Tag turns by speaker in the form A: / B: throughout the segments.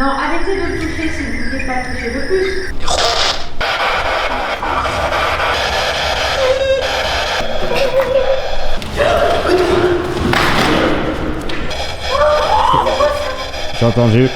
A: Non, arrêtez de le toucher si vous ne voulez pas toucher de plus.
B: J'ai entendu.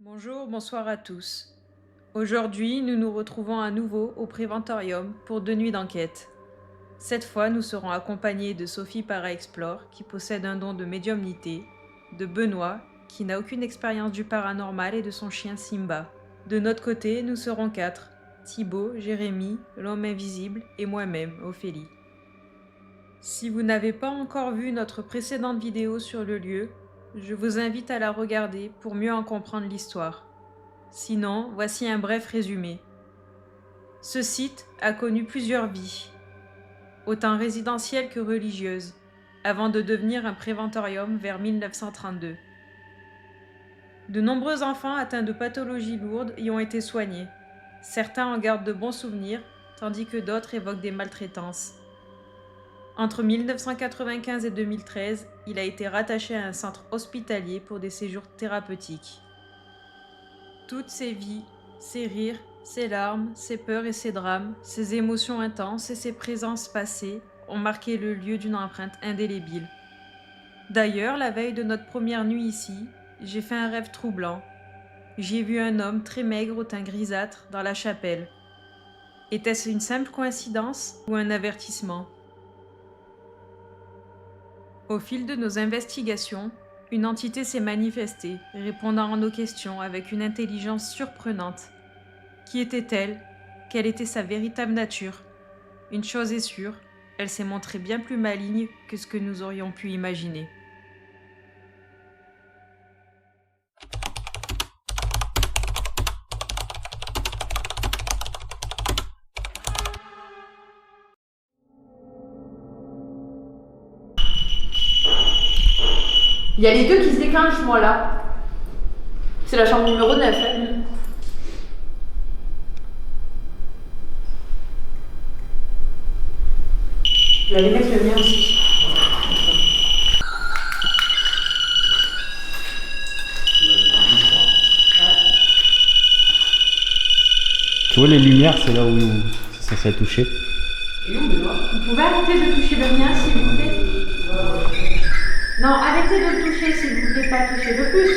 C: Bonjour, bonsoir à tous. Aujourd'hui, nous nous retrouvons à nouveau au Préventorium pour 2 nuits d'enquête. Cette fois, nous serons accompagnés de Sophie Para-Explore, qui possède un don de médiumnité, de Benoît, qui n'a aucune expérience du paranormal, et de son chien Simba. De notre côté, nous serons 4, Thibaut, Jérémy, l'homme invisible et moi-même, Ophélie. Si vous n'avez pas encore vu notre précédente vidéo sur le lieu, je vous invite à la regarder pour mieux en comprendre l'histoire. Sinon, voici un bref résumé. Ce site a connu plusieurs vies, autant résidentielles que religieuses, avant de devenir un préventorium vers 1932. De nombreux enfants atteints de pathologies lourdes y ont été soignés. Certains en gardent de bons souvenirs, tandis que d'autres évoquent des maltraitances. Entre 1995 et 2013, il a été rattaché à un centre hospitalier pour des séjours thérapeutiques. Toutes ces vies, ces rires, ces larmes, ces peurs et ces drames, ces émotions intenses et ces présences passées ont marqué le lieu d'une empreinte indélébile. D'ailleurs, la veille de notre première nuit ici, j'ai fait un rêve troublant. J'y ai vu un homme très maigre au teint grisâtre dans la chapelle. Était-ce une simple coïncidence ou un avertissement ? Au fil de nos investigations, une entité s'est manifestée, répondant à nos questions avec une intelligence surprenante. Qui était-elle ? Quelle était sa véritable nature ? Une chose est sûre, elle s'est montrée bien plus maligne que ce que nous aurions pu imaginer.
A: Il y a les deux qui se déclenchent, moi, là. C'est la chambre numéro 9. Hein. Je vais aller mettre le mien aussi.
B: Tu vois les lumières, c'est là où ça s'est touché.
A: Et où, Benoît ? Vous pouvez arrêter de toucher le mien, s'il vous plaît ? Non, arrêtez de le toucher si vous ne voulez pas toucher de plus.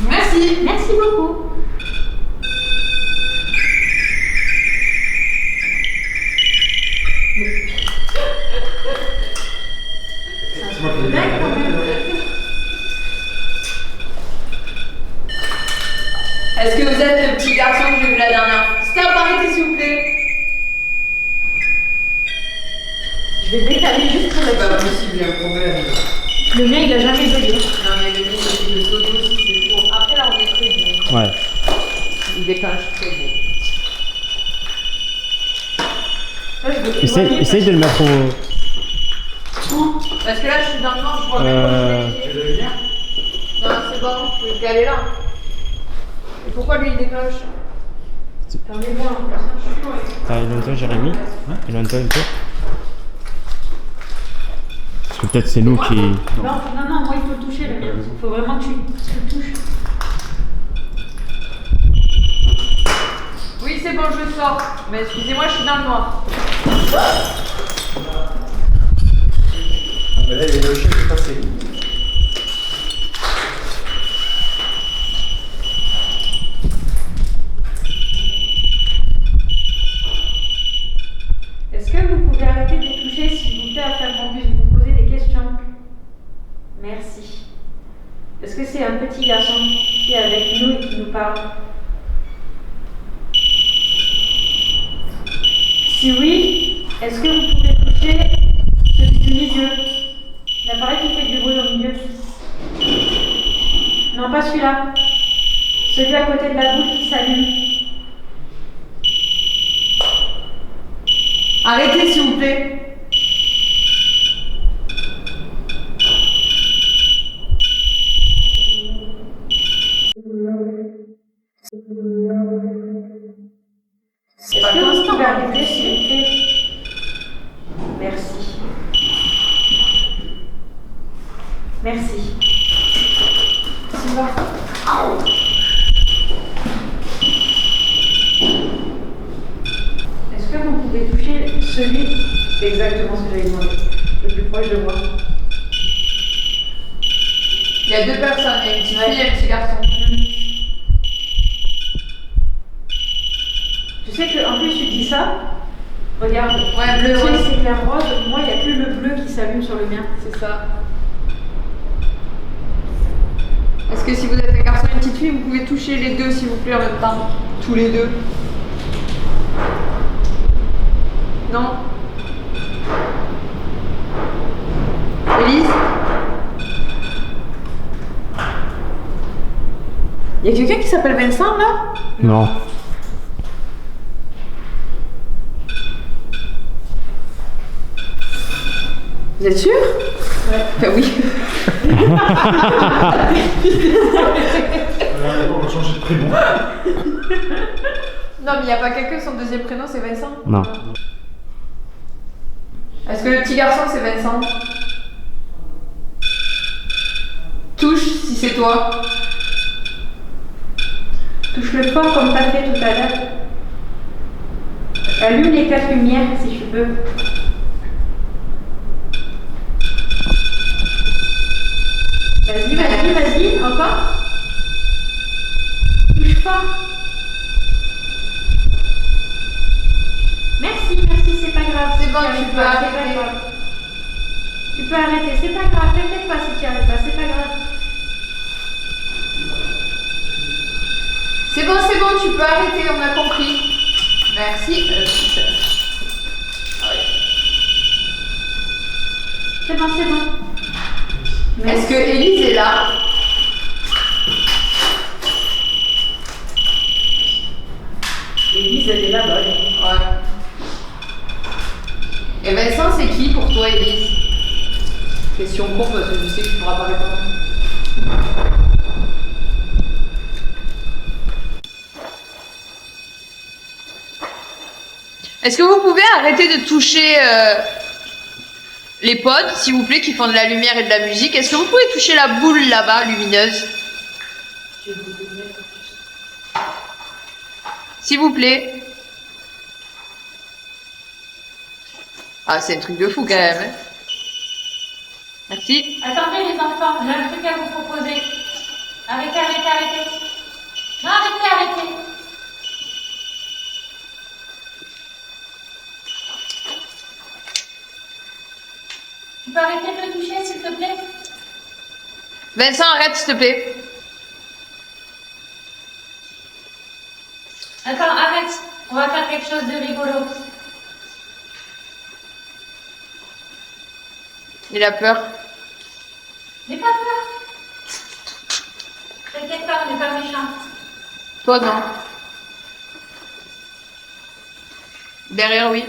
A: Merci. Merci beaucoup. Ça se dingue quand même.
D: Est-ce que vous êtes le petit garçon que j'ai vu la dernière fois? Stop, arrêtez s'il vous plaît.
A: Je vais décaler juste pour
D: C'est
A: le
D: pas possible, il y a un problème.
A: Le mien, il a jamais bugué.
D: Non mais le mien, c'est le sodo aussi, c'est trop. Après là, on est très bon.
B: Ouais.
D: Il déclenche très bon.
A: Là, je vais éloigner
B: Essaye de le mettre au...
D: Parce que là, je suis dans le noir, je vois même pas. Tu veux le lien? Non, c'est bon, je vais le caler là. Et pourquoi lui il déclenche?
A: Fermez-moi, comme ça, je suis loin.
B: T'as éloigné-toi, Jérémy. Éloigne-toi un peu. Parce que peut-être c'est nous qui...
A: Non, moi il faut le toucher le mien. Il faut vraiment que tu le touches.
D: Oui, c'est bon, je sors. Mais excusez-moi, je suis dans le noir.
E: Ah bah là, il y a le chien qui est passé.
A: Est-ce que vous pouvez arrêter de les toucher, s'il vous plaît, afin qu'on puisse vous poser des questions? Merci. Est-ce que c'est un petit garçon qui est avec nous et qui nous parle? Si oui, est-ce que vous pouvez Est-ce que vous pouvez arrêter, s'il vous plaît? Merci. Merci. Sylvain. Est-ce que vous pouvez toucher celui, c'est exactement ce que j'avais demandé, le plus proche de moi?
D: Il y a deux personnes, il y a une petite fille et un petit garçon.
A: Je sais qu'en plus tu dis ça, regarde,
D: Ouais,
A: le
D: bleu,
A: ciel
D: rose.
A: c'est clair rose, moi il n'y a plus le bleu qui s'allume sur le mien.
D: C'est ça. Est-ce que si vous êtes un garçon et une petite fille, vous pouvez toucher les deux s'il vous plaît en même temps? Tous les deux. Non. Élise? Il y a quelqu'un qui s'appelle Vincent là?
B: Non.
D: Vous êtes sûr? Ouais. Bah oui.
E: On va changer de prénom.
D: Non, mais il n'y a pas quelqu'un, son deuxième prénom c'est Vincent?
B: Non.
D: Est-ce que le petit garçon c'est Vincent? Touche si c'est toi.
A: Touche-le fort comme tu as fait tout à l'heure. Allume les 4 lumières si tu peux. Vas-y, vas-y, vas-y, encore. Touche fort. Merci, merci, c'est pas grave.
D: C'est bon,
A: si t'y
D: tu
A: arrives
D: peux
A: pas, c'est
D: arrêter.
A: pas grave. Tu peux arrêter, c'est pas grave, t'inquiète pas si tu n'y arrives pas, c'est pas grave.
D: C'est bon, tu peux arrêter, on a compris. Merci.
A: C'est bon, c'est bon.
D: Est-ce que Élise est là?
A: Élise, elle est là-bas.
D: Ouais. Et Vincent, c'est qui pour toi, Élise? Question con parce que je sais que tu pourras pas répondre. Est-ce que vous pouvez arrêter de toucher les pods, s'il vous plaît, qui font de la lumière et de la musique? Est-ce que vous pouvez toucher la boule là-bas, lumineuse? S'il vous plaît. Ah, c'est un truc de fou quand même. Hein. Merci.
A: Attendez les enfants, j'ai un truc à vous proposer. Arrêtez, arrêtez, arrêtez. Non, arrêtez, arrêtez. Tu peux arrêter de le toucher, s'il te plaît?
D: Vincent, arrête, s'il te plaît.
A: Attends, arrête. On va faire quelque chose de rigolo.
D: Il a peur.
A: N'aie pas peur. T'inquiète pas, on n'est pas méchants.
D: Toi, non. Derrière, oui.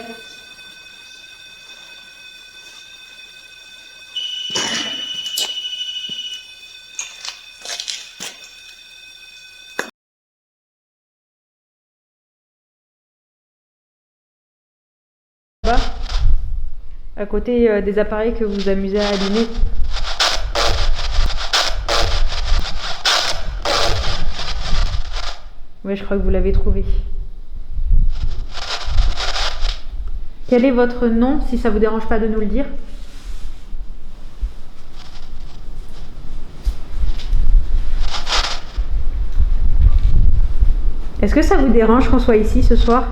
C: Là, à côté des appareils que vous vous amusez à allumer. Oui, je crois que vous l'avez trouvé. Quel est votre nom, si ça vous dérange pas de nous le dire? Est-ce que ça vous dérange qu'on soit ici ce soir?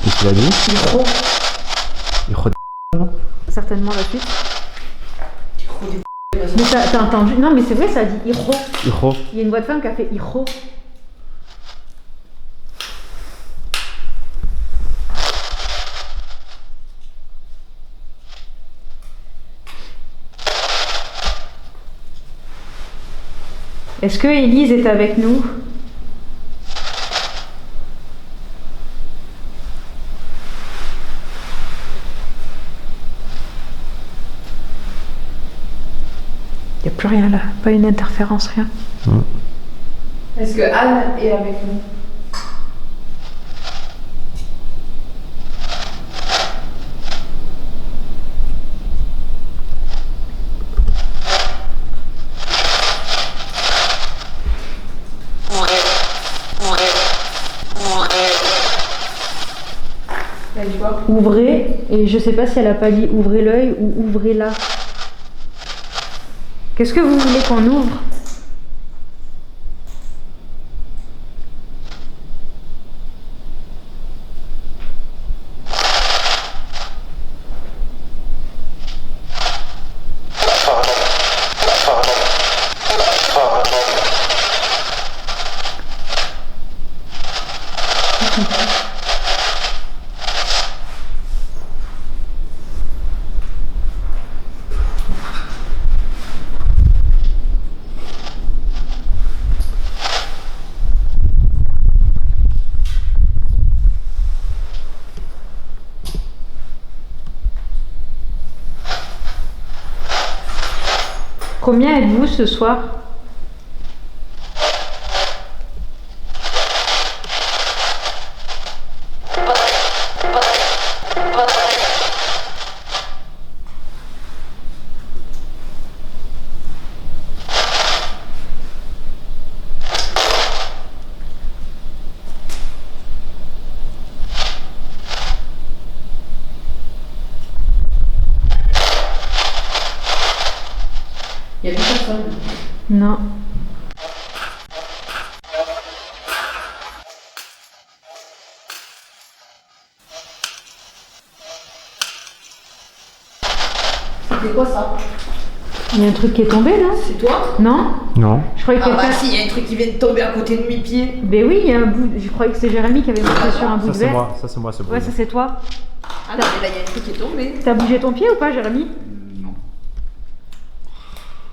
B: Qu'est-ce qu'il a dit?
C: Certainement la suite. Mais t'as entendu? Non, mais c'est vrai, ça a dit Hiro.
B: Hiro.
C: Il y a une voix de femme qui a fait Hiro.
A: Est-ce que Élise est avec nous? Il n'y a plus rien là, pas une interférence, rien.
D: Est-ce que Anne est avec nous?
A: Ouvrez, et je sais pas si elle a pas dit ouvrez l'œil ou ouvrez-la. Qu'est-ce que vous voulez qu'on ouvre? Combien êtes-vous ce soir?
D: Il y a plus personne.
A: Non.
D: C'était quoi ça?
A: Il y a un truc qui est tombé là?
D: C'est toi?
A: Non?
B: Non.
A: Je croyais que
D: Ah bah
A: quelqu'un...
D: si, il y a un truc qui vient de tomber à côté de mes pieds.
A: Ben oui, il y a un bout... Je croyais que c'est Jérémy qui avait marché sur un bout
B: Ça
A: de
B: c'est
A: verre.
B: moi, ça c'est moi, c'est
A: Ouais, ça c'est toi.
D: Ah non, mais là il y a un truc qui est tombé.
A: T'as bougé ton pied ou pas, Jérémy?
E: Non.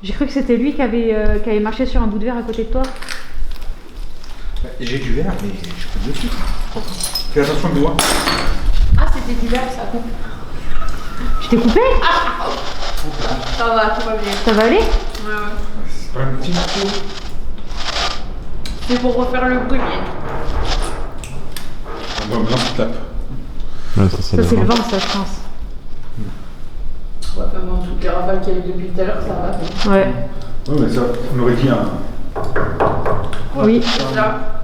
A: J'ai cru que c'était lui qui avait marché sur un bout de verre à côté de toi.
E: J'ai du verre, mais je peux le dessus. Fais attention au doigt.
D: Ah, c'était du verre ça.
A: Je t'ai coupé?
D: Ça va, tout va bien.
A: Ça va aller?
D: Ouais, ouais.
E: C'est pas un petit morceau.
D: C'est pour refaire le bruit.
E: On va bien se tape.
B: Ouais, ça c'est
A: Ça c'est le
B: vent.
A: vent, ça, je pense.
D: Ouais, enfin bon, toutes les rafales qu'il y a eu depuis tout à l'heure, ça va.
A: Ouais.
E: Ouais, mais ça, on aurait dit un.
A: Oui.
D: C'est ça.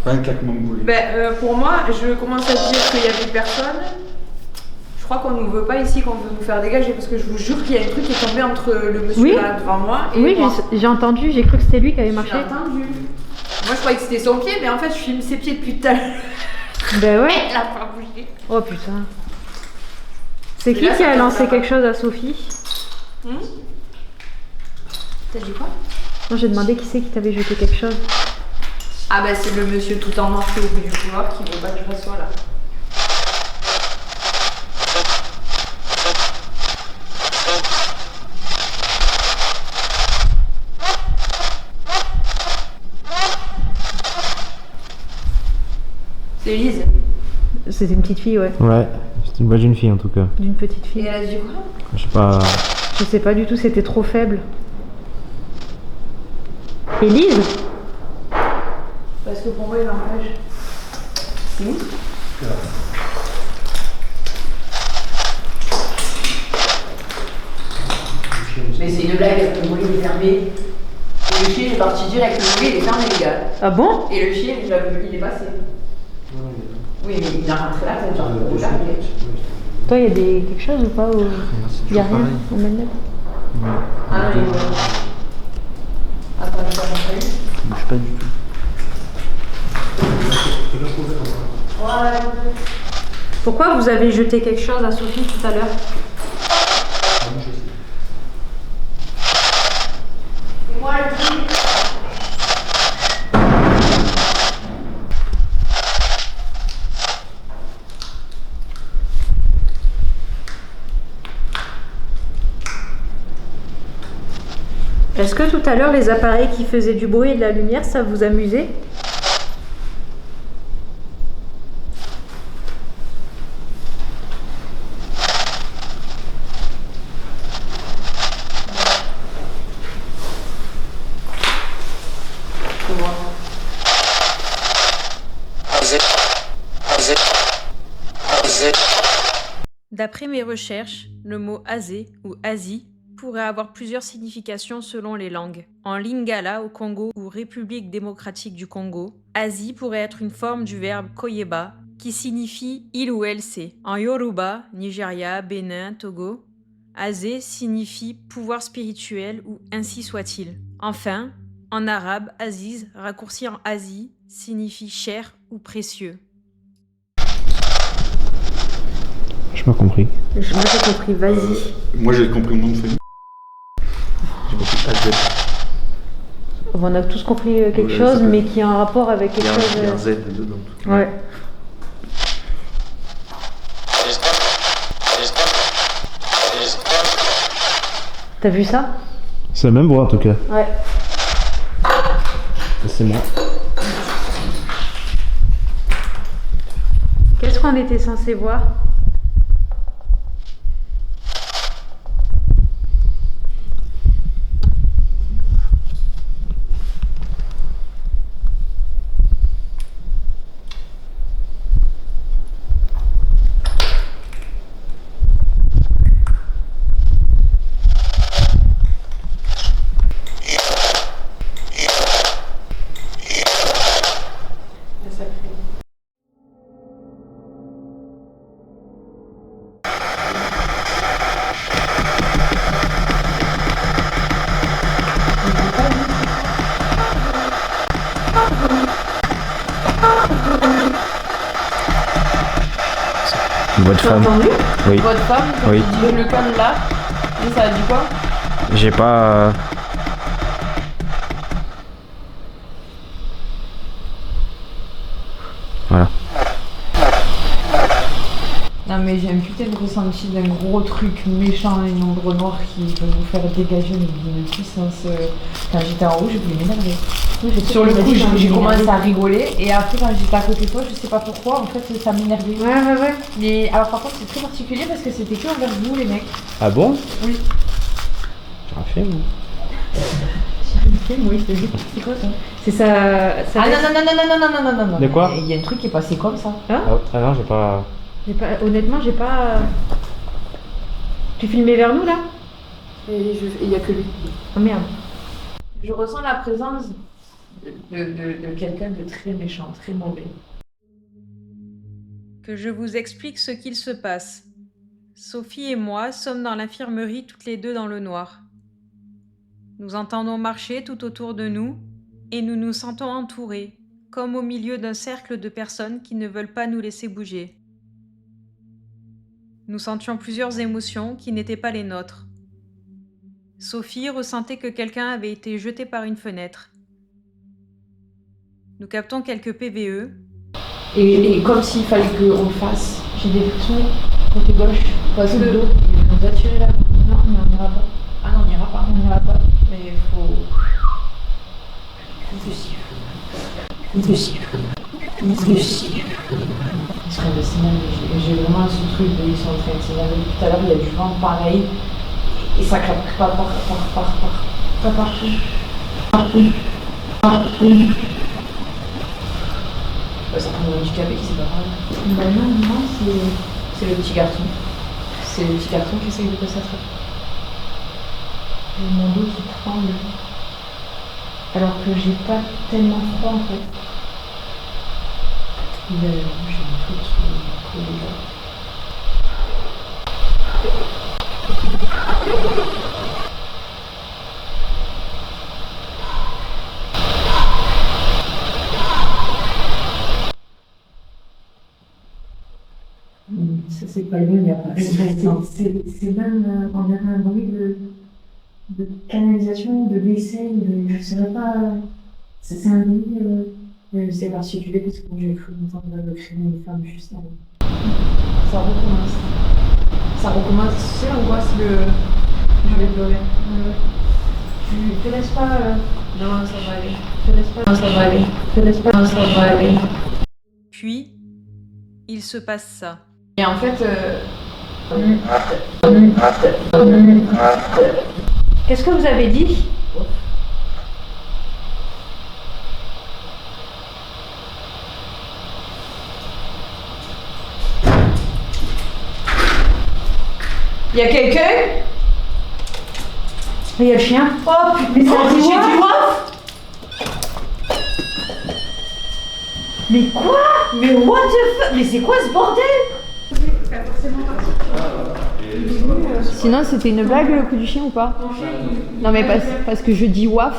E: Pas un claquement de boulet.
F: Ben, pour moi, je commence à dire qu'il y avait personne. Je crois qu'on nous veut pas ici, qu'on veut nous faire dégager parce que je vous jure qu'il y a un truc qui est tombé entre le monsieur
A: Oui.
F: là devant moi et
A: Oui,
F: moi.
A: j'ai entendu, j'ai cru que c'était lui qui avait marché.
F: J'ai entendu. Moi, je croyais que c'était son pied, mais en fait, je filme ses pieds depuis tout à l'heure.
A: Ben ouais.
F: Elle a pas bougé.
A: Oh putain. C'est
F: Et
A: qui
F: là,
A: qui
F: ça
A: a
F: tombe
A: lancé
F: là-bas.
A: quelque chose à Sophie?
F: T'as dit quoi?
A: Non, j'ai demandé qui c'est qui t'avait jeté quelque chose.
F: Ah ben, c'est le monsieur tout en noir qui est au bout du couloir qui veut pas que je sois là. C'est Elise.
A: C'était une petite fille, ouais.
B: Ouais, c'est une voix d'une fille en tout cas.
A: D'une petite
F: Et
A: fille.
F: elle a dit quoi?
B: Je sais pas.
A: Je sais pas du tout, c'était trop faible. Élise?
F: Parce que pour moi, il m'empêche. Si.
D: Mais c'est une blague, le bruit est fermé. Et le chien est parti direct, le bruit il est fermé, les gars.
A: Ah bon?
D: Et le chien, il est passé. Oui, mais il est rentré là, c'est genre le là.
A: Toi, il y a quelque chose ou pas? Il y a rien au manette?
D: Ah non, il est. Attends, je vais montrer.
B: Je sais pas du tout.
D: Ouais.
A: Pourquoi vous avez jeté quelque chose à Sophie tout à l'heure?
D: C'est moi le truc.
A: Est-ce que tout à l'heure, les appareils qui faisaient du bruit et de la lumière, ça vous amusait?
C: D'après mes recherches, le mot azé ou azi pourrait avoir plusieurs significations selon les langues. En Lingala au Congo ou République démocratique du Congo, azi pourrait être une forme du verbe koyeba qui signifie il ou elle sait. En Yoruba, Nigeria, Bénin, Togo, azé signifie pouvoir spirituel ou ainsi soit-il. Enfin, en arabe, aziz, raccourci en azi, signifie cher ou précieux.
B: Je pas compris.
A: Moi j'ai compris, vas-y.
E: Moi j'ai compris le nom de famille. J'ai compris AZ.
A: On a tous compris quelque
E: Ouais,
A: chose,
E: ça peut-
A: mais qui a un rapport avec
E: Il y
A: quelque
E: a un,
A: chose.
E: il y a un Z dedans.
A: Ouais. T'as vu ça?
B: C'est la même voix en tout cas.
A: Ouais.
B: C'est moi.
A: Qu'est-ce qu'on était censé voir?
B: Une voix de femme.
A: Entendu?
B: Oui.
F: Votre femme, quand
B: Oui.
F: tu dis le calme là, et ça a dit quoi?
B: J'ai pas. Voilà.
F: Non mais j'ai un putain de ressenti d'un gros truc méchant, une ombre noire qui veut nous faire dégager une puissance. Quand j'étais en haut, je voulais m'énerver. Sur le coup, j'ai commencé à rigoler et après quand j'étais à côté de toi, je sais pas pourquoi, en fait ça m'énervait.
A: Ouais.
F: Mais alors par contre c'est très particulier parce que c'était que envers vous les mecs.
B: Ah bon?
F: Oui.
B: J'ai un film.
A: Oui, c'est quoi ça? C'est ça.
F: Ah non.
B: De quoi?
F: Il y a un truc qui est passé comme ça.
B: Ah non, j'ai pas.
A: Honnêtement, j'ai pas. Tu filmais vers nous là?
F: Et il y a que lui.
A: Oh merde.
F: Je ressens la présence de quelqu'un de très méchant, très mauvais.
C: Que je vous explique ce qu'il se passe. Sophie et moi sommes dans l'infirmerie toutes les deux dans le noir. Nous entendons marcher tout autour de nous et nous nous sentons entourés, comme au milieu d'un cercle de personnes qui ne veulent pas nous laisser bouger. Nous sentions plusieurs émotions qui n'étaient pas les nôtres. Sophie ressentait que quelqu'un avait été jeté par une fenêtre. Nous captons quelques PVE.
F: Et comme s'il fallait qu'on le fasse, j'ai des frissons côté gauche, parce que il nous a tiré là-bas. Non, mais on n'ira pas. Ah non, on n'ira pas. On n'ira pas. Mais il faut. Impulsif. Ils sont de s'énerver. J'ai vraiment ce truc de ils sont en train de s'énerver. Tout à l'heure, il y a du vent pareil. Et ça claque pas partout. Ça prend un handicapé qui s'est pas parlé. Bah non, c'est le petit garçon. C'est le petit garçon qui essaye de passer à travers. J'ai mon dos qui tremble. Alors que j'ai pas tellement froid en fait. J'ai un truc qui est là. Ça c'est pas le même, il n'y a pas. C'est même, on dirait un bruit de canalisation, de WC, je sais pas. C'est un bruit, c'est particulier parce que j'ai cru entendre le cri d'une femme juste avant. Ça recommence. Ça recommence, tu sais l'angoisse, je vais pleurer. Ouais.
A: Te laisse pas. Non, ça va aller. Te laisse pas. Non, ça va aller. Te laisse pas. Non, ça va aller.
C: Puis, il se passe ça.
A: Et en fait. Qu'est-ce que vous avez dit?
D: Il y a quelqu'un?
A: Il y a le chien.
D: Oh putain,
A: ça
D: j'ai
A: dit
D: du
A: quoi?
D: waf.
A: Mais quoi? Mais what the fuck? Mais c'est quoi ce bordel?
G: Sinon, c'était une blague le coup du chien ou pas? Non, mais parce que je dis waf.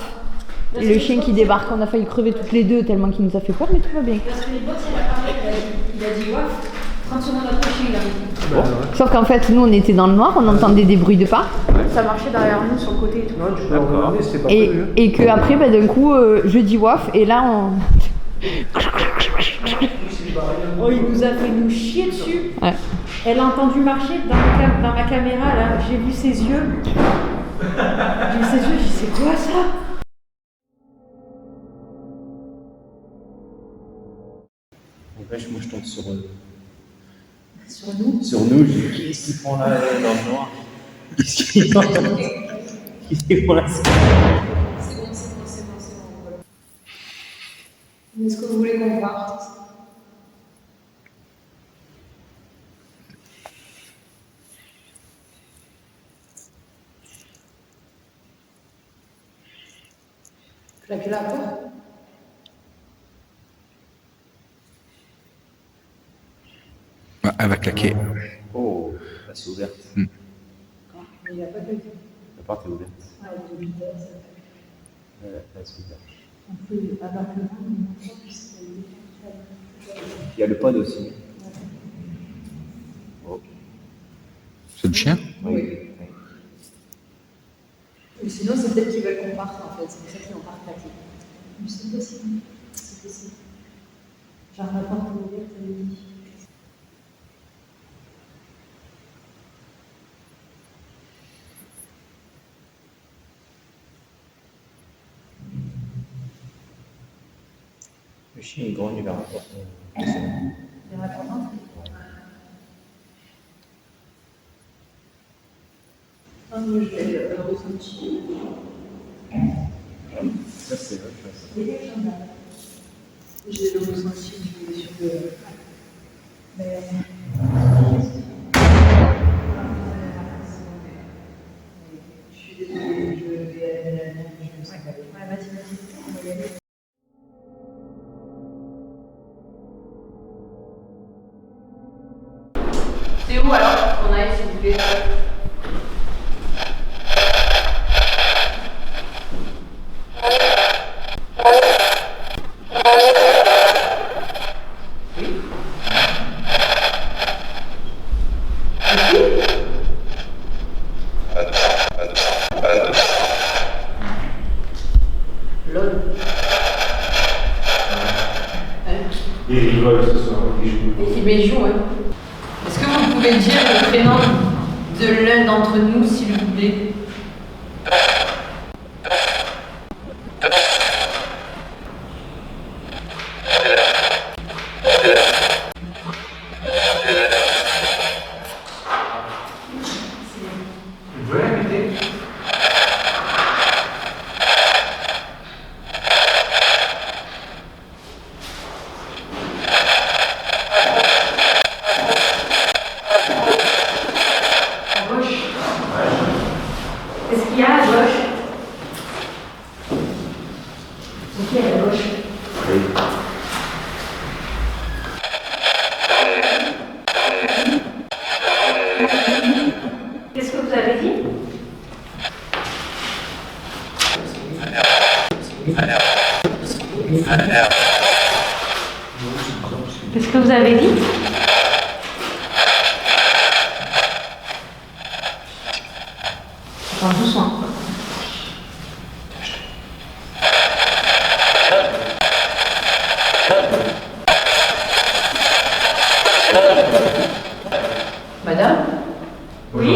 G: Et le chien qui débarque, on a failli crever toutes les deux tellement qu'il nous a fait peur, mais tout va bien.
A: Parce que les boss, il a dit waf. 30 secondes après, il a dit.
G: Sauf qu'en fait, nous on était dans le noir, on entendait des bruits de pas.
A: Ça marchait derrière nous sur le côté et tout.
E: Non, tu peux regarder, c'était pas
G: Et,
E: prévu.
G: et que après, bah, d'un coup, je dis waf, et là on.
A: Oh, il nous a fait nous chier dessus.
G: Ouais.
A: Elle a entendu marcher dans ma caméra là. J'ai vu ses yeux. J'ai vu ses yeux, j'ai dit c'est quoi ça?
B: N'empêche, moi je tombe sur
A: Sur nous.
B: Sur nous, je dis qu'est-ce qu'ils font là dans le noir? Qu'est-ce qu'ils font là? Qu'est-ce qu'ils font là?
D: C'est bon. Est-ce que vous voulez qu'on parte? Claquer la porte?
H: Elle va claquer.
B: Oh, là c'est ouverte.
D: Mais il n'y a pas de...
B: La porte est ouverte. Là c'est ouvert. Il y a le pod aussi. Oh.
H: C'est le chien?
B: Oui.
D: Ou sinon, c'est peut-être qu'ils veulent qu'on parte en fait. C'est pour ça qu'ils n'ont pas claqué. C'est possible. C'est possible. Genre la porte est ouverte, elle est dit.
B: Le chien il grogne vers la porte.
D: Vers la porte. Ah, moi, je vais le ressentir.
B: Ça c'est autre chose.
D: J'ai le ressenti, je vais sur le. Je suis désolée, je vais aller à la mer, je me sens pas bien. Ouais, vas-y. C'est où alors qu'on aille s'il vous plaît?
E: Il rigole ce soir, il joue.
D: Et joue, ouais. Est-ce que vous pouvez dire le prénom de l'un d'entre nous, s'il vous plaît?
E: Vous pouvez l'inviter?
A: Qu'est-ce qu'il y a à gauche? Ok, à gauche. Qu'est-ce que vous avez dit? Qu'est-ce que vous avez dit? Attends, doucement.
D: Madame?
A: Oui?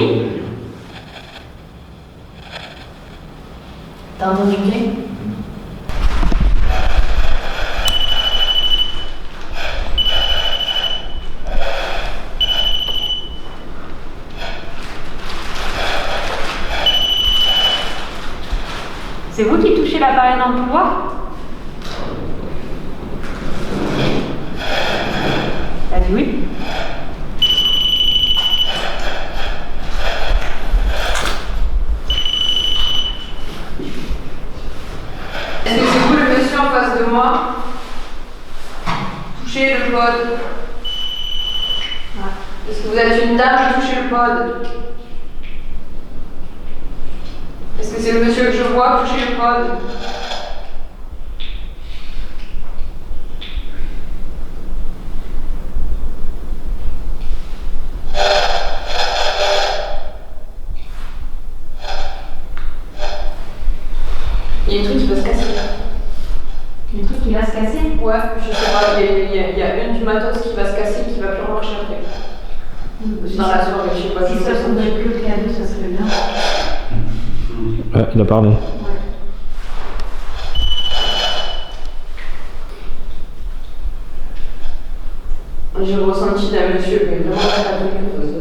A: apparaît dans le couloir? Elle dit oui.
D: Est-ce que c'est vous le monsieur en face de moi? Touchez le pod. Est-ce que vous êtes une dame? Touchez le pod. Est-ce que c'est le monsieur que je vois? Touchez le pod. Il y a un truc qui va se casser.
A: Le truc qui va se casser?
D: Ouais, je sais pas, il y a une du matos qui va se casser qui va plus marcher après. Dans la soirée, je sais pas.
A: Si ça faudrait que le cadeau, ça serait bien.
E: Ouais, il a parlé.
D: J'ai ressenti d'un monsieur, mais vraiment pas de quelque chose.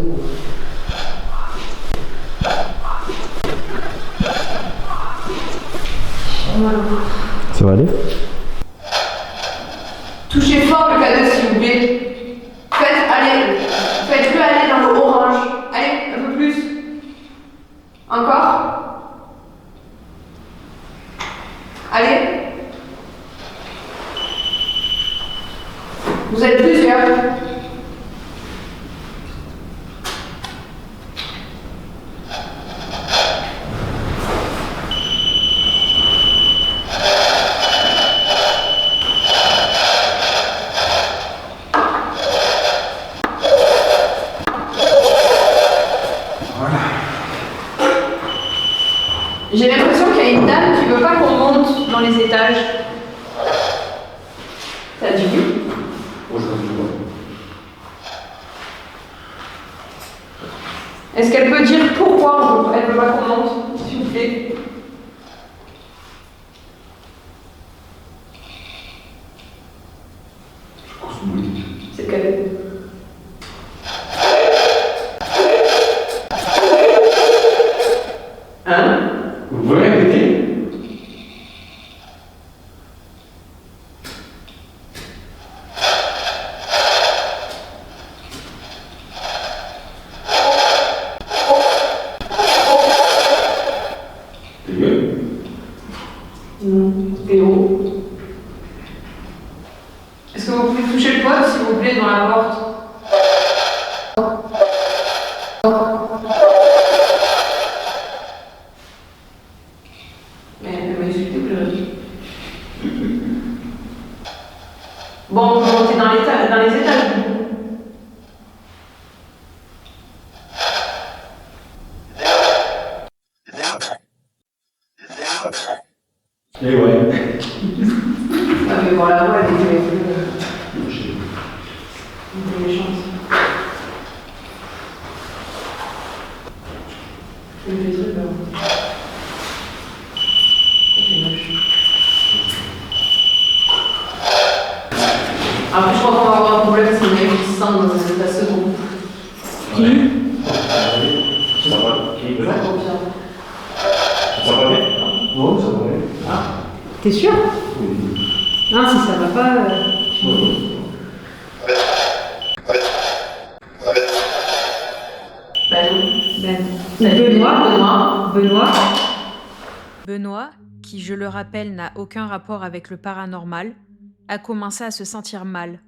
E: Ça va aller?
D: Touchez fort le cadeau s'il vous plaît. Faites-le aller dans le orange. Allez, un peu plus. Encore. Allez. Vous êtes plusieurs. J'ai l'impression qu'il y a une dame qui veut pas qu'on monte dans les étages. T'as dit oui? Est-ce qu'elle peut dire pourquoi elle veut pas qu'on monte, s'il vous plaît? C'est qu'elle. Hein?
E: Vous pouvez répéter?
D: Théo. Est-ce que vous pouvez toucher le pod, s'il vous plaît, dans la porte? Mais elle m'a insulté, que bon, vous montez dans les étages.
E: Et ouais.
D: Ah mais bon, la voix, elle était méchante. Elle fait des trucs, là. Elle fait moche. Après, je crois qu'on va avoir un problème, c'est qu'on a eu qui se sent dans un état second.
E: Ça va?
D: Ça confirme.
E: Ça va bien? Non, ça va bien. Ah.
A: T'es sûr? Non, si ça va pas.
C: Benoît, qui je le rappelle n'a aucun rapport avec le paranormal, a commencé à se sentir mal.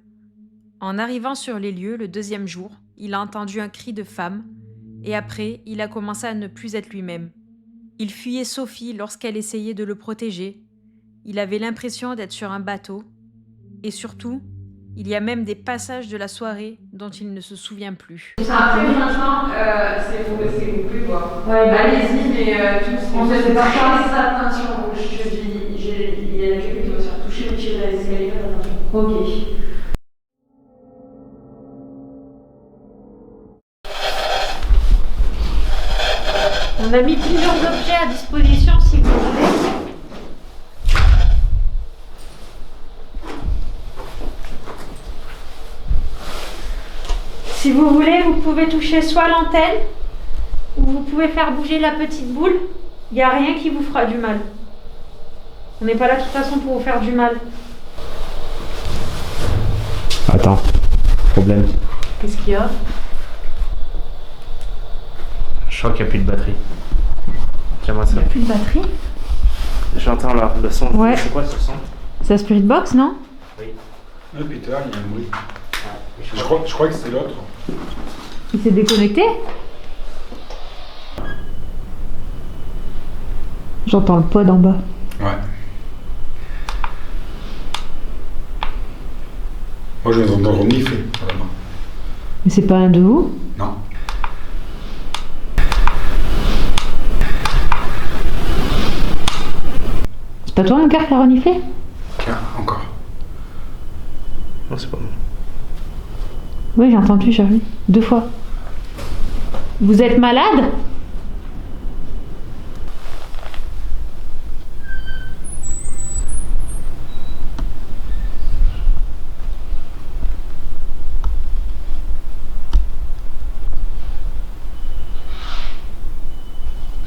C: En arrivant sur les lieux le deuxième jour, il a entendu un cri de femme, et après, il a commencé à ne plus être lui-même. Il fuyait Sophie lorsqu'elle essayait de le protéger. Il avait l'impression d'être sur un bateau. Et surtout, il y a même des passages de la soirée dont il ne se souvient plus.
D: Après, franchement, c'est vous plus quoi.
A: Ouais, bah,
D: allez-y, mais tous.
A: on fait pas ça.
D: Attention, je dis, il y a quelqu'un qui va se faire toucher le pied dans les escaliers, faites attention.
A: Ok. On a mis plusieurs objets à disposition si vous voulez. Si vous voulez, vous pouvez toucher soit l'antenne, ou vous pouvez faire bouger la petite boule. Il n'y a rien qui vous fera du mal. On n'est pas là de toute façon pour vous faire du mal.
B: Attends, problème.
A: Qu'est-ce qu'il y a?
B: Je crois qu'il n'y a plus de batterie. Tiens-moi ça.
A: Plus de batterie?
B: J'entends le son.
A: Ouais.
B: C'est quoi ce son?
A: C'est la Spirit Box, non?
B: Oui.
E: Peter, il y a un bruit. Je crois que c'est l'autre.
A: Il s'est déconnecté? J'entends le pod en bas.
E: Ouais. Moi, je vais entendre renifler, vraiment.
A: Mais c'est pas un de vous?
E: Non.
A: C'est pas toi mon cœur qui a reniflé?
E: Tiens, encore.
B: Non, c'est pas moi.
A: Oui, j'ai entendu, Charlie. 2 fois. Vous êtes malade?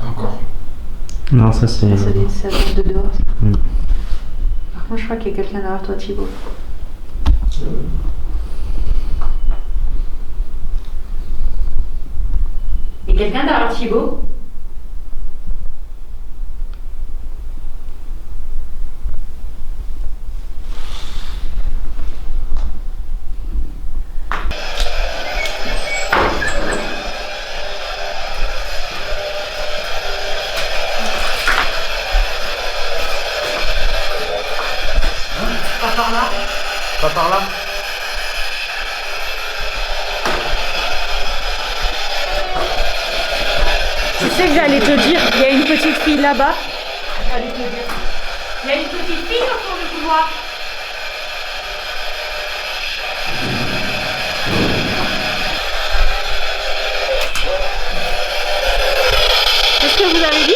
E: Encore.
B: Non, ça c'est.
A: Ça vient de dehors.
B: Mm.
A: Par contre, je crois qu'il y a quelqu'un derrière toi, Thibaut. Il y a quelqu'un derrière Thibaut?
B: Pas par là.
A: Tu sais que j'allais te dire, il y a une petite fille là-bas. J'allais te dire. Il y a une petite fille au fond du couloir. Qu'est-ce que vous avez dit?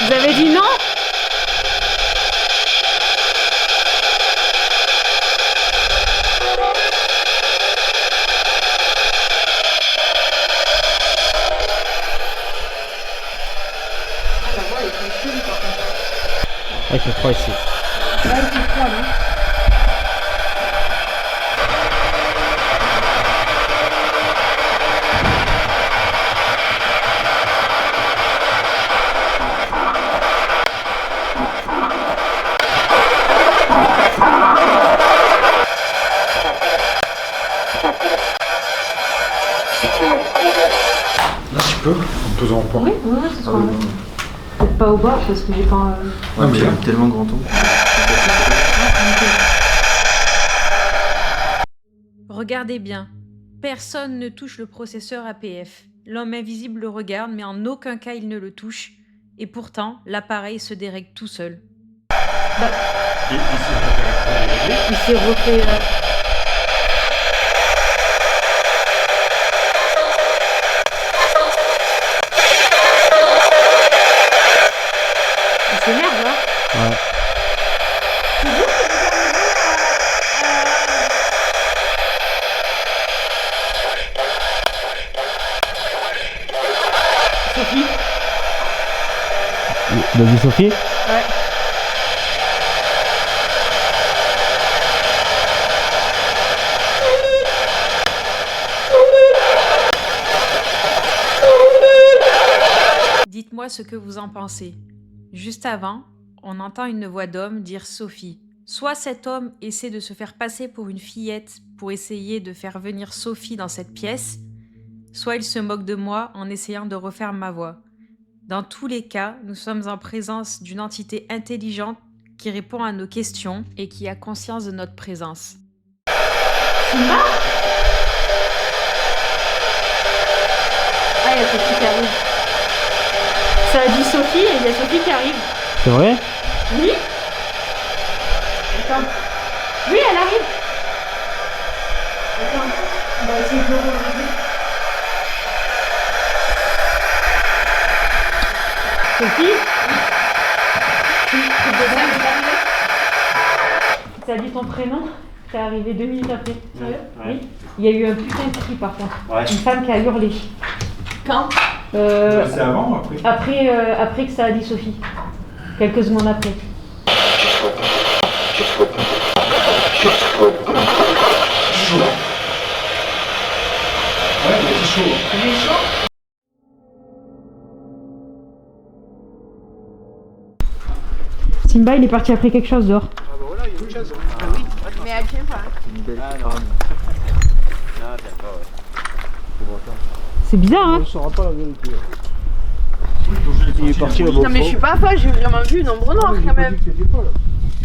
A: Vous avez dit non?
B: Ouais, je crois ici.
E: Là, tu peux, en pesant au point.
A: Oui, c'est ce qu'on a. Peut-être pas au bord parce que j'ai pas.
E: Ouais, mais là,
B: tellement grand ton.
C: Regardez bien. Personne ne touche le processeur APF. L'homme invisible le regarde, mais en aucun cas il ne le touche. Et pourtant, l'appareil se dérègle tout seul.
A: Il s'est refait. Il s'énerve là.
B: Ouais.
A: Sophie.
B: T'as vu Sophie?
A: Ouais.
C: Dites-moi ce que vous en pensez. Juste avant, on entend une voix d'homme dire Sophie. Soit cet homme essaie de se faire passer pour une fillette pour essayer de faire venir Sophie dans cette pièce, soit il se moque de moi en essayant de refaire ma voix. Dans tous les cas, nous sommes en présence d'une entité intelligente qui répond à nos questions et qui a conscience de notre présence.
A: Simba? Ah, il y a Sophie qui arrive. Ça a dit Sophie et il y a Sophie qui arrive.
B: C'est vrai?
A: Oui? Attends. Oui, elle arrive. Attends. On va essayer de le regarder. Sophie? Ça a dit ton prénom? T'es arrivé 2 minutes après. Sérieux?
B: Ouais.
G: Il y a eu un putain de cri par contre.
B: Ouais.
G: Une femme qui a hurlé.
D: Quand
E: C'est avant ou après?
G: Après que ça a dit Sophie. Quelques secondes après.
E: Ouais, il était chaud.
G: Simba, il est parti après quelque chose dehors.
D: Mais elle tient pas.
B: Ah non. Ah d'accord, ouais.
G: C'est bizarre, hein?
E: On ne saura pas la vérité. Il est parti là-bas.
D: Non mais je suis pas folle, j'ai vraiment vu une ombre noire quand même.
E: Tu étais pas là.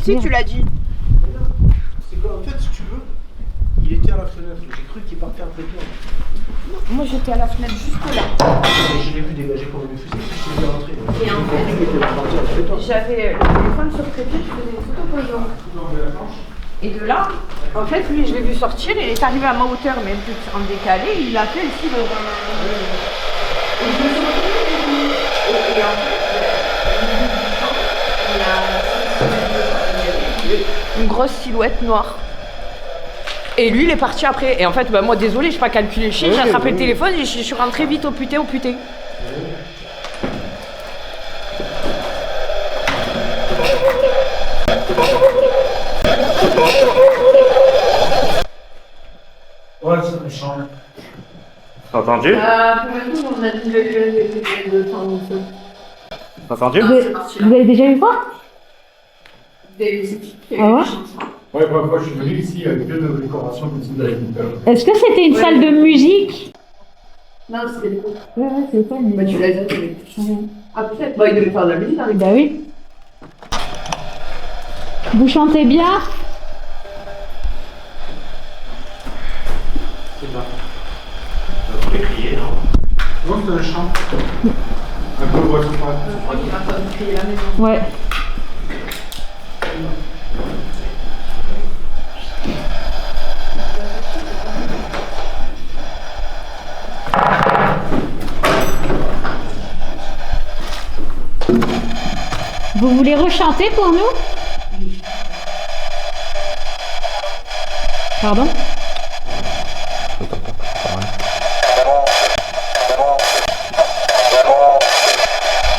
D: Si tu l'as dit.
E: C'est quoi en fait, si tu veux, il était à la fenêtre. J'ai cru qu'il partait après toi.
D: Moi j'étais à la fenêtre juste là.
E: Et je l'ai vu dégager comme une fusée. Je suis rentré.
D: Et en fait,
E: Il était parti après toi.
D: j'avais le téléphone sur le trépied, je faisais des photos conjointes. Et de là, en fait, lui, je l'ai vu sortir, il est arrivé à ma hauteur, mais un peu en décalé, il a fait le style. Et je me suis retrouvée, et en fait, il y a une grosse silhouette noire. Et lui, il est parti après. Et en fait, bah, moi, désolé, je n'ai pas calculé le chien, j'ai attrapé le téléphone et je suis rentrée vite au puté.
E: Ouais, c'est méchant.
B: T'as entendu?
D: Pour on a dit le temps.
B: T'as entendu?
G: Vous avez déjà eu quoi? Ah ouais?
E: Ouais, moi je suis venu ici avec deux de décorations comme ça.
G: Est-ce que c'était une salle de musique?
D: Non, c'était le coup.
G: Ouais, c'est pas une...
D: Bah, tu l'as dit. Ah, peut-être. Bah, il devait faire de la musique avec.
G: Bah oui. Vous chantez bien?
E: C'est là. On peut crier, non? Non, c'est un chant. Un peu voix
D: Je crois qu'il va pas crier la maison.
G: Ouais. Vous voulez rechanter pour nous? Pardon?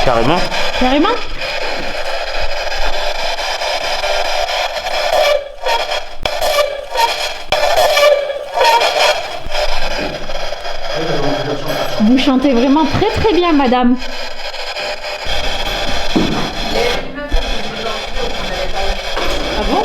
B: Carrément?
G: Carrément? Vous chantez vraiment très très bien, madame. Ah bon?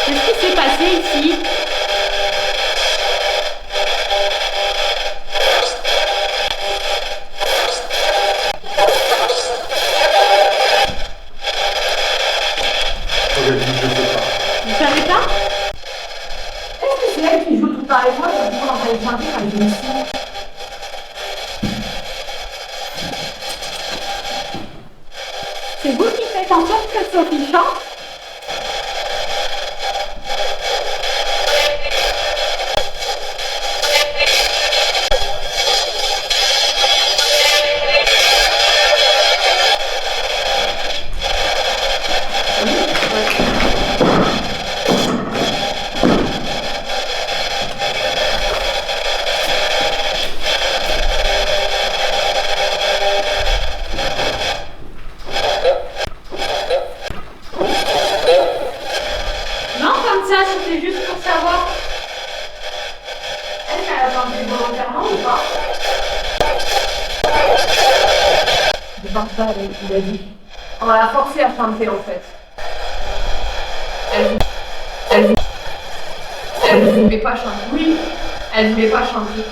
G: Qu'est-ce qui s'est passé ici? Vous savez pas?
F: Est-ce que c'est elle qui joue tout le temps avec moi? Je vais entendre chanter quand je me suis. C'est vous qui faites en sorte que Sophie chante?
A: Non, comme ça, c'était juste pour savoir. Est-ce qu'elle a chanté volontairement ou pas?
D: Je pense pas, il a dit. On va la forcer à chanter en fait. Elle voulait pas chanter. Oui, elle voulait pas chanter.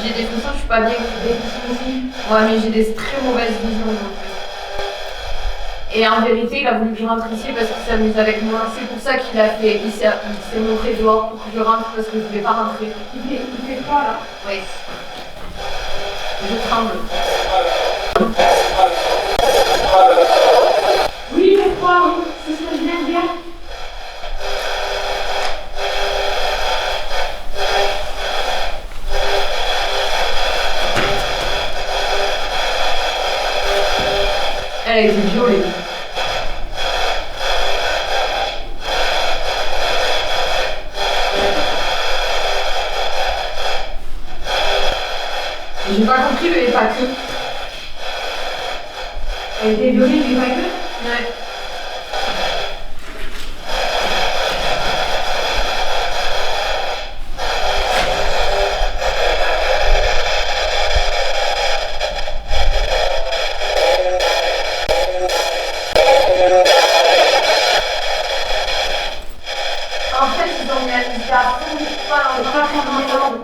D: J'ai des frissons, je suis pas bien. J'ai des frissons aussi. Ouais, mais j'ai des très mauvaises visions en fait. Et en vérité, il a voulu que je rentre ici parce qu'il s'amuse avec moi. C'est pour ça qu'il a fait. Il s'est montré dehors pour que je rentre parce que je voulais pas rentrer. Il fait quoi là? Oui. Je tremble.
A: Oui, je crois, oui. C'est ce que je viens de dire.
D: Elle était violée. J'ai pas compris le pas que.
A: Elle était violée, mais pas que.
D: Ouais. En fait, ils ont mis la musique à fond, pas dans le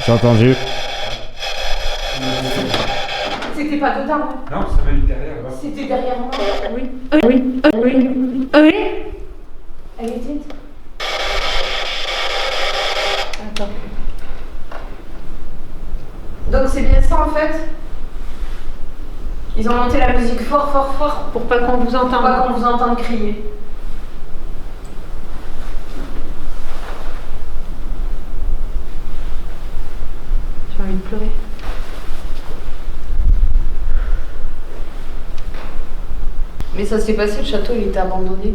E: J'ai entendu.
D: C'était pas dedans.
E: Non, ça va être derrière là.
D: C'était derrière moi.
A: Oui. Oui.
D: Elle était.
A: Attends.
D: Donc c'est bien ça en fait. Ils ont monté la musique fort
A: Pour pas qu'on vous
D: pour
A: entende.
D: pas qu'on vous entende crier.
A: J'ai envie de pleurer.
D: Mais ça s'est passé, le château il était abandonné.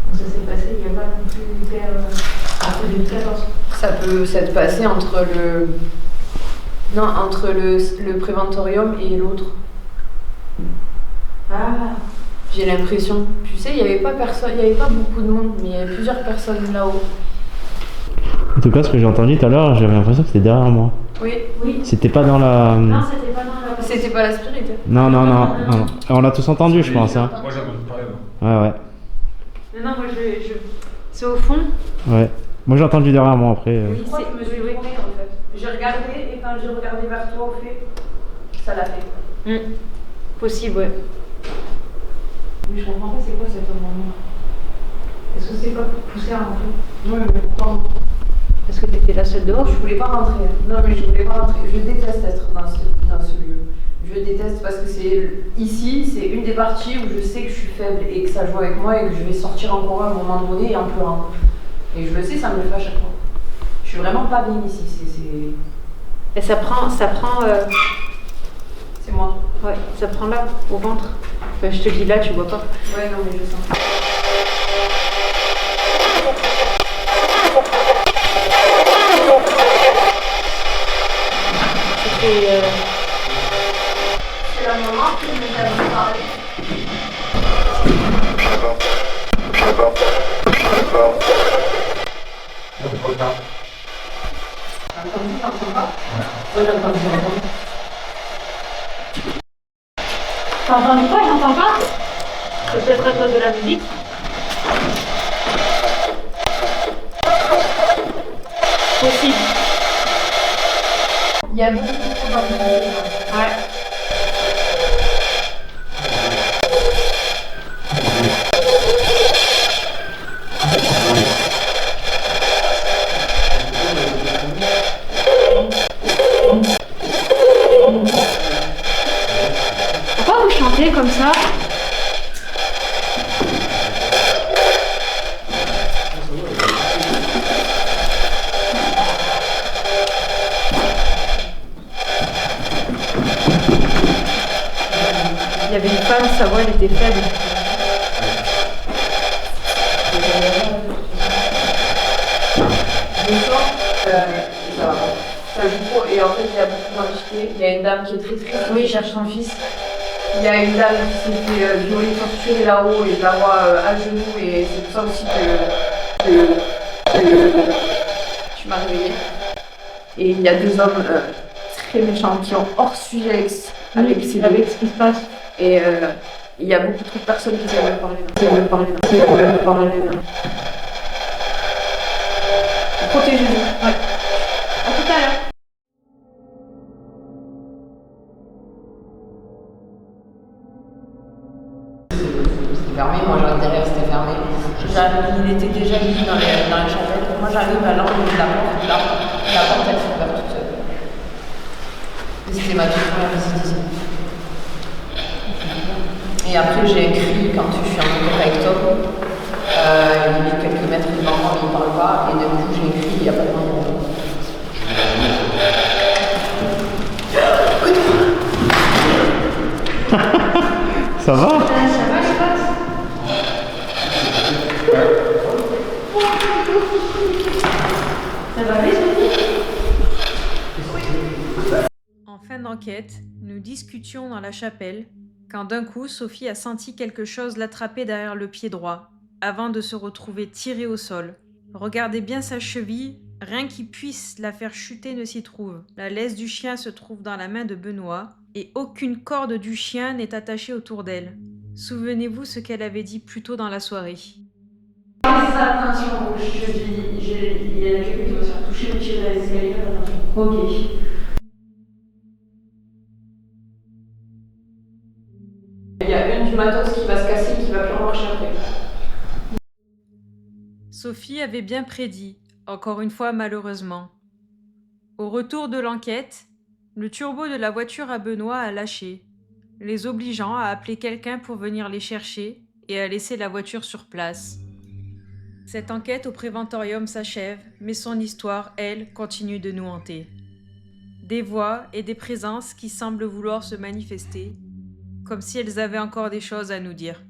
A: Donc ça s'est passé, il n'y a pas non plus hyper. Après 2014.
D: Ça peut s'être passé entre le. Non, entre le préventorium et l'autre.
A: Ah.
D: J'ai l'impression. Tu sais, il n'y avait pas personne, il n'y avait pas beaucoup de monde, mais il y avait plusieurs personnes là-haut.
E: En tout cas, ce que j'ai entendu tout à l'heure, j'avais l'impression que c'était derrière moi.
D: Oui.
A: Oui.
E: C'était pas dans la.
A: Non, c'était pas dans la.
D: C'était pas la spirit.
E: Non. On l'a tous entendu, je pense. Hein.
B: Moi, j'ai entendu parler, moi.
E: Ouais.
A: Non, moi c'est au fond.
E: Ouais. Moi, j'ai entendu derrière moi après.
D: Je crois que je me suis tournée en fait. J'ai regardé et quand j'ai regardé vers toi au fait, ça l'a fait.
A: Possible, ouais.
D: Mais je comprends pas c'est quoi cet moment.
A: Est-ce que c'est pas pour pousser à rentrer?
D: Oui, mais pourquoi?
A: Parce que t'étais la seule dehors.
D: Je voulais pas rentrer. Non, mais je voulais pas rentrer. Je déteste être dans ce lieu. Je déteste parce que ici, c'est une des parties où je sais que je suis faible et que ça joue avec moi et que je vais sortir encore à un moment donné en pleurant. Et je le sais, ça me le fait à chaque fois. Je suis vraiment pas bien ici.
A: Et ça prend.
D: C'est moi.
A: Ouais, ça prend là, au ventre. Enfin, je te dis là, tu vois pas.
D: Ouais, non, mais je sens.
A: C'était.
D: C'est la maman qui nous a parlé.
A: T'as entendu quoi? J'entends pas. C'est peut-être à cause de la musique. Possible.
D: Il y a beaucoup de choses dans le monde.
A: Ouais. Pourquoi vous chantez comme ça? Il y avait une femme, sa voix elle était faible.
D: Je sens ça joue trop. Et en fait, il y a beaucoup d'entités. Il y a une dame qui est très triste. Oui, il cherche son fils. Il y a une dame qui s'est fait violer, torturer là-haut et je la vois à genoux. Et c'est pour ça aussi que je m'as réveillée. Et il y a deux hommes très méchants qui ont hors sujet avec ce qui se passe. Et il y a beaucoup trop de personnes qui veulent me parler. Protégez-vous. Ouais. À tout à l'heure. C'était fermé, moi j'arrive derrière, c'était fermé. Il était déjà mis dans la chambrette. Moi j'arrive à l'angle de la porte, là. La porte elle s'est ouverte toute seule. Et c'était ma toute première visite ici. Et après, j'ai un cri quand je suis en contact avec Tom. Il est quelques mètres devant moi, mais il ne parle pas. Et d'un coup, j'ai un cri, il n'y a pas de monde.
E: Ça va?
C: En fin d'enquête, nous discutions dans la chapelle quand d'un coup Sophie a senti quelque chose l'attraper derrière le pied droit, avant de se retrouver tirée au sol. Regardez bien sa cheville, rien qui puisse la faire chuter ne s'y trouve. La laisse du chien se trouve dans la main de Benoît, et aucune corde du chien n'est attachée autour d'elle. Souvenez-vous ce qu'elle avait dit plus tôt dans la soirée.
A: Attention, il y a quelqu'un qui va se faire toucher le pied dans les escaliers, attention. Ok.
D: Il y a une du matos qui va se casser et qui va plus marcher après.
C: Sophie avait bien prédit, encore une fois malheureusement. Au retour de l'enquête, le turbo de la voiture à Benoît a lâché, les obligeant à appeler quelqu'un pour venir les chercher et à laisser la voiture sur place. Cette enquête au préventorium s'achève, mais son histoire, elle, continue de nous hanter. Des voix et des présences qui semblent vouloir se manifester, comme si elles avaient encore des choses à nous dire.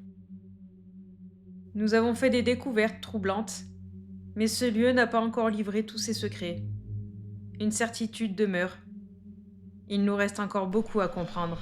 C: Nous avons fait des découvertes troublantes, mais ce lieu n'a pas encore livré tous ses secrets. Une certitude demeure. Il nous reste encore beaucoup à comprendre.